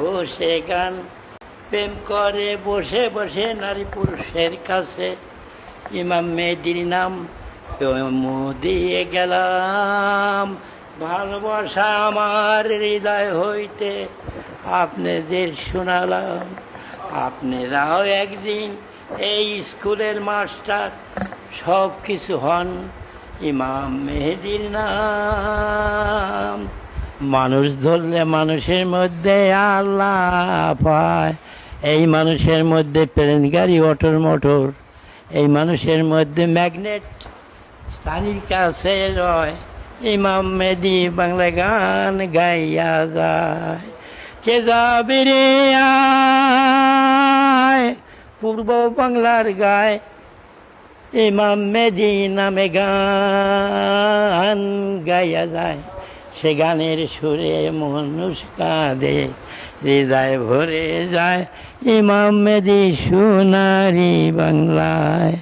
বসে গান প্রেম করে বসে বসে নারী পুরুষের কাছে। ইমাম মেহেদির নাম দিয়ে গেলাম, ভালোবাসা আমার হৃদয় হইতে আপনাদের শোনালাম। আপনারাও একদিন এই স্কুলের মাস্টার সব কিছু হন ইমাম মেহেদির নাম। মানুষ ধরলে মানুষের মধ্যে আল্লাহ পায়, এই মানুষের মধ্যে প্লেন গাড়ি অটোর মোটর, এই মানুষের মধ্যে ম্যাগনেট স্থানীর কাছে রয়। ইমাম মেহেদি বাংলা গান গাইয়া যায়, কে যাবে রে আয় পূর্ব বাংলার গায়, ইমাম মেহেদি নামে গান গাইয়া যায়। সে গানের সুরে মানুষ কাঁদে, হৃদয় ভরে যায় ইমাম মেহেদি সোনারি বাংলায়।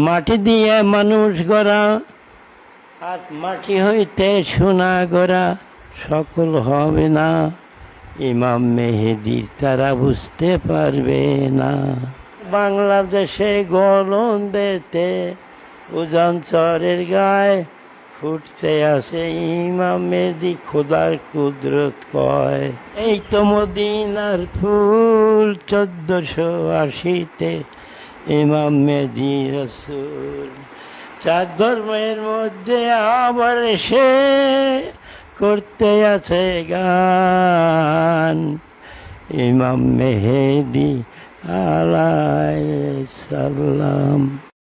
মাটি দিয়ে মানুষ গড়া আর মাটি হইতে সোনা গড়া সকল হবে না, ইমাম মেহেদির তারা বুঝতে পারবে না। বাংলাদেশে গলন দিতে উজান চরের গায়ে ফুটতে আসে ইমাম মেহেদি খোদার কুদরত কয়। এই তো মদিনার ফুল 1480-তে ইমাম মেহেদি রাসূল। চার ধর্মের মধ্যে আবার এসে করতে আছে গান, ইমাম মেহেদি আলাইহিস সালাম।